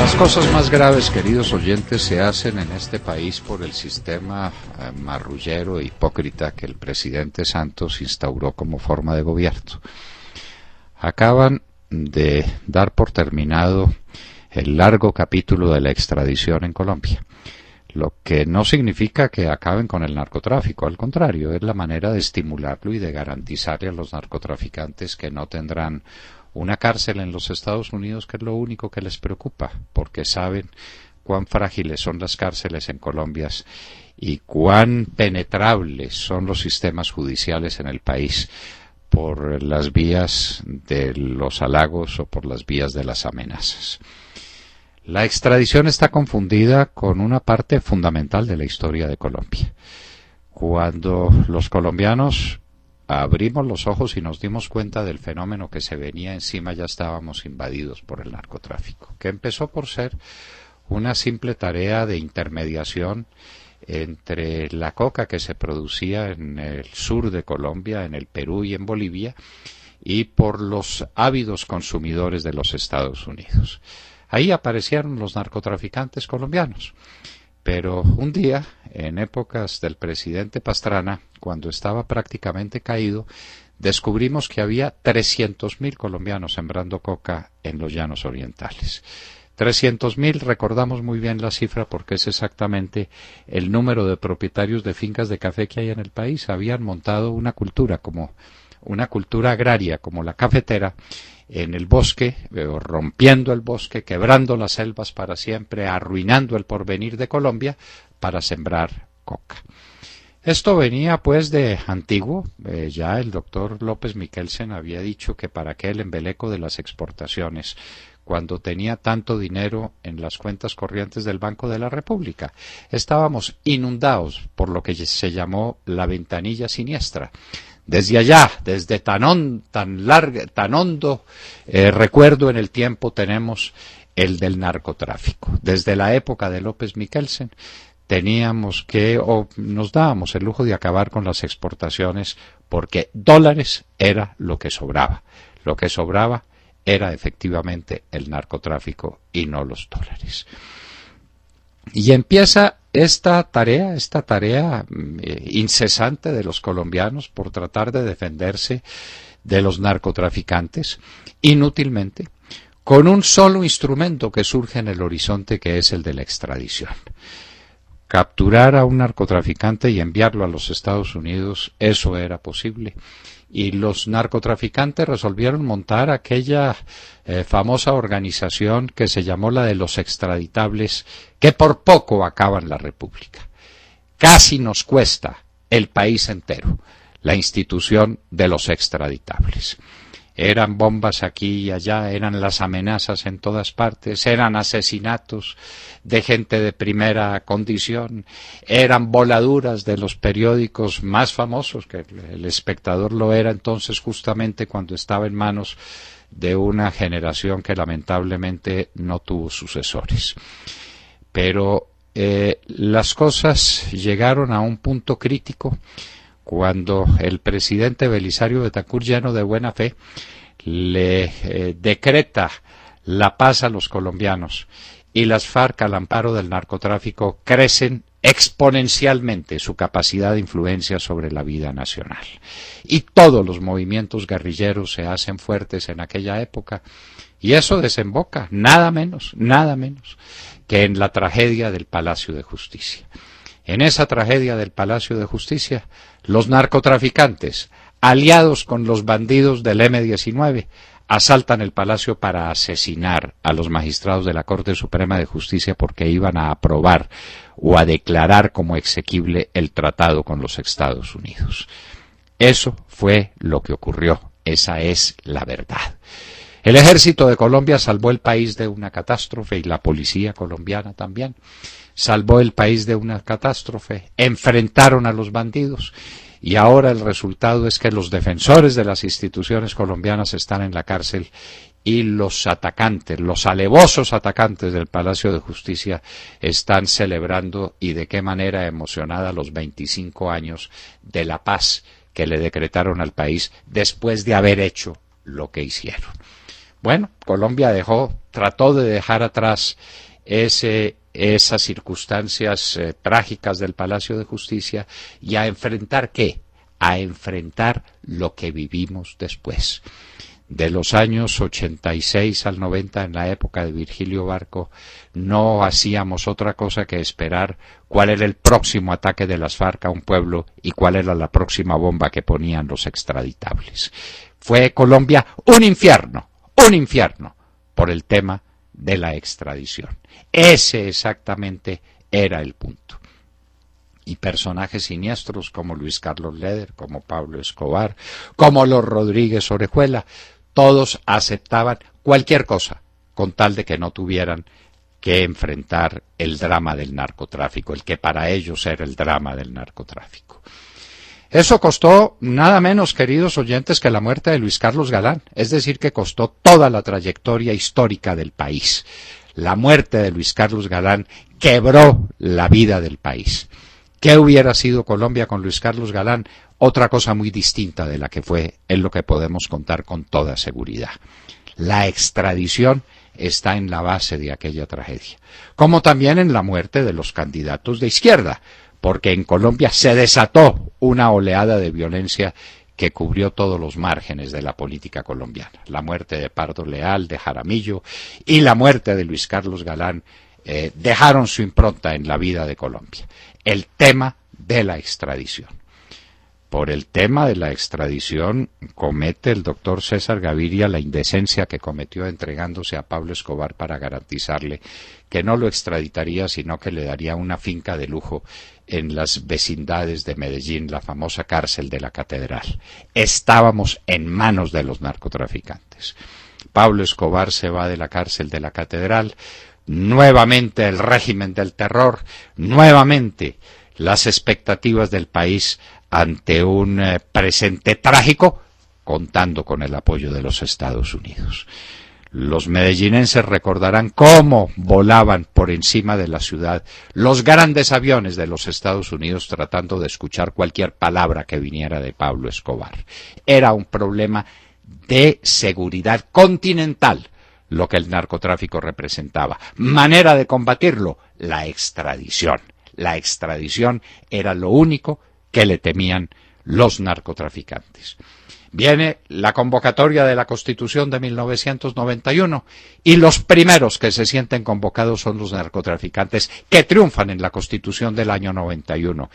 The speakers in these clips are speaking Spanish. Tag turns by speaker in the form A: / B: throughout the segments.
A: Las cosas más graves, queridos oyentes, se hacen en este país por el sistema marrullero e hipócrita que el presidente Santos instauró como forma de gobierno. Acaban de dar por terminado el largo capítulo de la extradición en Colombia, lo que no significa que acaben con el narcotráfico, al contrario, es la manera de estimularlo y de garantizarle a los narcotraficantes que no tendrán una cárcel en los Estados Unidos, que es lo único que les preocupa, porque saben cuán frágiles son las cárceles en Colombia y cuán penetrables son los sistemas judiciales en el país por las vías de los halagos o por las vías de las amenazas. La extradición está confundida con una parte fundamental de la historia de Colombia. Cuando los colombianos abrimos los ojos y nos dimos cuenta del fenómeno que se venía encima, ya estábamos invadidos por el narcotráfico, que empezó por ser una simple tarea de intermediación entre la coca que se producía en el sur de Colombia, en el Perú y en Bolivia, y por los ávidos consumidores de los Estados Unidos. Ahí aparecieron los narcotraficantes colombianos. Pero un día, en épocas del presidente Pastrana, cuando estaba prácticamente caído, descubrimos que había 300.000 colombianos sembrando coca en los llanos orientales. 300.000, recordamos muy bien la cifra porque es exactamente el número de propietarios de fincas de café que hay en el país. Habían montado una cultura, como una cultura agraria, como la cafetera, en el bosque, rompiendo el bosque, quebrando las selvas para siempre, arruinando el porvenir de Colombia para sembrar coca. Esto venía pues de antiguo, ya el doctor López Michelsen había dicho que para qué el embeleco de las exportaciones cuando tenía tanto dinero en las cuentas corrientes del Banco de la República. Estábamos inundados por lo que se llamó la ventanilla siniestra. Desde allá, desde tan hondo recuerdo en el tiempo tenemos el del narcotráfico. Desde la época de López Michelsen teníamos que, o nos dábamos el lujo de acabar con las exportaciones porque dólares era lo que sobraba. Lo que sobraba era efectivamente el narcotráfico y no los dólares. Y empieza esta tarea incesante de los colombianos por tratar de defenderse de los narcotraficantes, inútilmente, con un solo instrumento que surge en el horizonte, que es el de la extradición. Capturar a un narcotraficante y enviarlo a los Estados Unidos, eso era posible. Y los narcotraficantes resolvieron montar aquella famosa organización que se llamó la de los extraditables, que por poco acaban la República. Casi nos cuesta el país entero la institución de los extraditables. Eran bombas aquí y allá, eran las amenazas en todas partes, eran asesinatos de gente de primera condición, eran voladuras de los periódicos más famosos, que El Espectador lo era entonces justamente cuando estaba en manos de una generación que lamentablemente no tuvo sucesores. Pero las cosas llegaron a un punto crítico cuando el presidente Belisario Betancur, lleno de buena fe, le decreta la paz a los colombianos y las FARC, al amparo del narcotráfico, crecen exponencialmente su capacidad de influencia sobre la vida nacional. Y todos los movimientos guerrilleros se hacen fuertes en aquella época, y eso desemboca nada menos que en la tragedia del Palacio de Justicia. En esa tragedia del Palacio de Justicia, los narcotraficantes, aliados con los bandidos del M-19, asaltan el palacio para asesinar a los magistrados de la Corte Suprema de Justicia porque iban a aprobar o a declarar como exequible el tratado con los Estados Unidos. Eso fue lo que ocurrió, esa es la verdad. El ejército de Colombia salvó el país de una catástrofe y la policía colombiana también. Salvó el país de una catástrofe, enfrentaron a los bandidos y ahora el resultado es que los defensores de las instituciones colombianas están en la cárcel y los atacantes, los alevosos atacantes del Palacio de Justicia están celebrando, y de qué manera emocionada, los 25 años de la paz que le decretaron al país después de haber hecho lo que hicieron. Bueno, Colombia trató de dejar atrás esas circunstancias trágicas del Palacio de Justicia y a enfrentar ¿qué? A enfrentar lo que vivimos después. De los años 86 al 90, en la época de Virgilio Barco, no hacíamos otra cosa que esperar cuál era el próximo ataque de las FARC a un pueblo y cuál era la próxima bomba que ponían los extraditables. Fue Colombia un infierno por el tema de la extradición. Ese exactamente era el punto. Y personajes siniestros como Luis Carlos Leder, como Pablo Escobar, como los Rodríguez Orejuela, todos aceptaban cualquier cosa con tal de que no tuvieran que enfrentar el drama del narcotráfico, el que para ellos era el drama del narcotráfico. Eso costó nada menos, queridos oyentes, que la muerte de Luis Carlos Galán, es decir, que costó toda la trayectoria histórica del país. La muerte de Luis Carlos Galán quebró la vida del país. ¿Qué hubiera sido Colombia con Luis Carlos Galán? Otra cosa muy distinta de la que fue, es lo que podemos contar con toda seguridad. La extradición está en la base de aquella tragedia, como también en la muerte de los candidatos de izquierda, porque en Colombia se desató una oleada de violencia que cubrió todos los márgenes de la política colombiana. La muerte de Pardo Leal, de Jaramillo y la muerte de Luis Carlos Galán dejaron su impronta en la vida de Colombia. El tema de la extradición. Por el tema de la extradición comete el doctor César Gaviria la indecencia que cometió entregándose a Pablo Escobar para garantizarle que no lo extraditaría, sino que le daría una finca de lujo en las vecindades de Medellín, la famosa cárcel de la Catedral. Estábamos en manos de los narcotraficantes. Pablo Escobar se va de la cárcel de la Catedral, nuevamente el régimen del terror, nuevamente las expectativas del país ante un presente trágico, contando con el apoyo de los Estados Unidos. Los medellinenses recordarán cómo volaban por encima de la ciudad los grandes aviones de los Estados Unidos tratando de escuchar cualquier palabra que viniera de Pablo Escobar. Era un problema de seguridad continental lo que el narcotráfico representaba. Manera de combatirlo, la extradición. La extradición era lo único que le temían los narcotraficantes. Viene la convocatoria de la Constitución de 1991 y los primeros que se sienten convocados son los narcotraficantes que triunfan en la Constitución del año 91,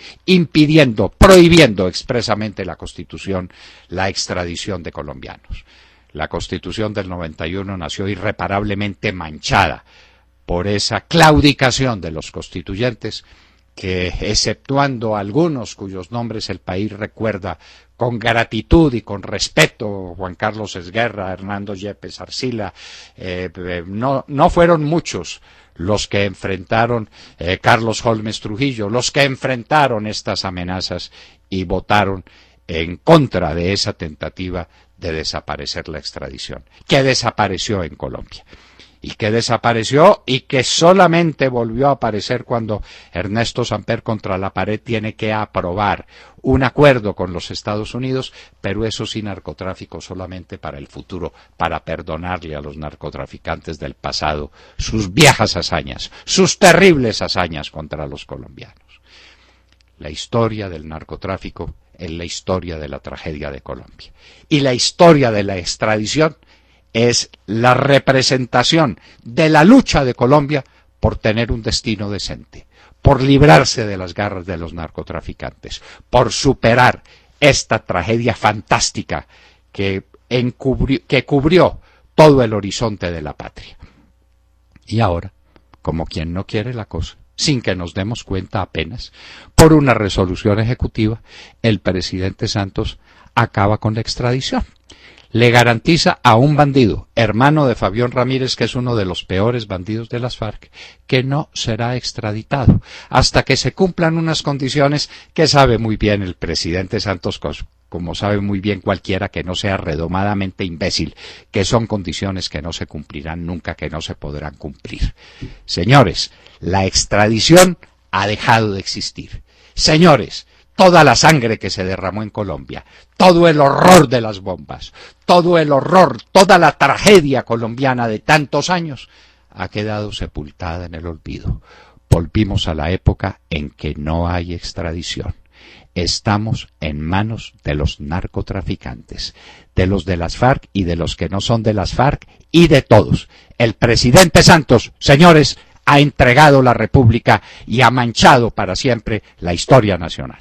A: prohibiendo expresamente la Constitución la extradición de colombianos. La Constitución del 91 nació irreparablemente manchada por esa claudicación de los constituyentes que, exceptuando algunos cuyos nombres el país recuerda con gratitud y con respeto, Juan Carlos Esguerra, Hernando Yepes Arcila, no fueron muchos los que enfrentaron, Carlos Holmes Trujillo, los que enfrentaron estas amenazas y votaron en contra de esa tentativa de desaparecer la extradición, que desapareció en Colombia. Y que desapareció y que solamente volvió a aparecer cuando Ernesto Samper contra la pared tiene que aprobar un acuerdo con los Estados Unidos, pero eso sin narcotráfico solamente para el futuro, para perdonarle a los narcotraficantes del pasado sus viejas hazañas, sus terribles hazañas contra los colombianos. La historia del narcotráfico es la historia de la tragedia de Colombia. Y la historia de la extradición es la representación de la lucha de Colombia por tener un destino decente, por librarse de las garras de los narcotraficantes, por superar esta tragedia fantástica que cubrió todo el horizonte de la patria. Y ahora, como quien no quiere la cosa, sin que nos demos cuenta apenas, por una resolución ejecutiva, el presidente Santos acaba con la extradición. Le garantiza a un bandido, hermano de Fabián Ramírez, que es uno de los peores bandidos de las FARC, que no será extraditado hasta que se cumplan unas condiciones que sabe muy bien el presidente Santos, como sabe muy bien cualquiera que no sea redomadamente imbécil, que son condiciones que no se cumplirán nunca, que no se podrán cumplir. Señores, la extradición ha dejado de existir. Señores, toda la sangre que se derramó en Colombia, todo el horror de las bombas, todo el horror, toda la tragedia colombiana de tantos años, ha quedado sepultada en el olvido. Volvimos a la época en que no hay extradición. Estamos en manos de los narcotraficantes, de los de las FARC y de los que no son de las FARC y de todos. El presidente Santos, señores, ha entregado la República y ha manchado para siempre la historia nacional.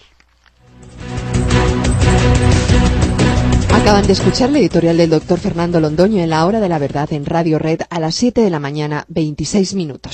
B: Acaban de escuchar el editorial del doctor Fernando Londoño en La Hora de la Verdad en Radio Red a las 7 de la mañana, 26 minutos.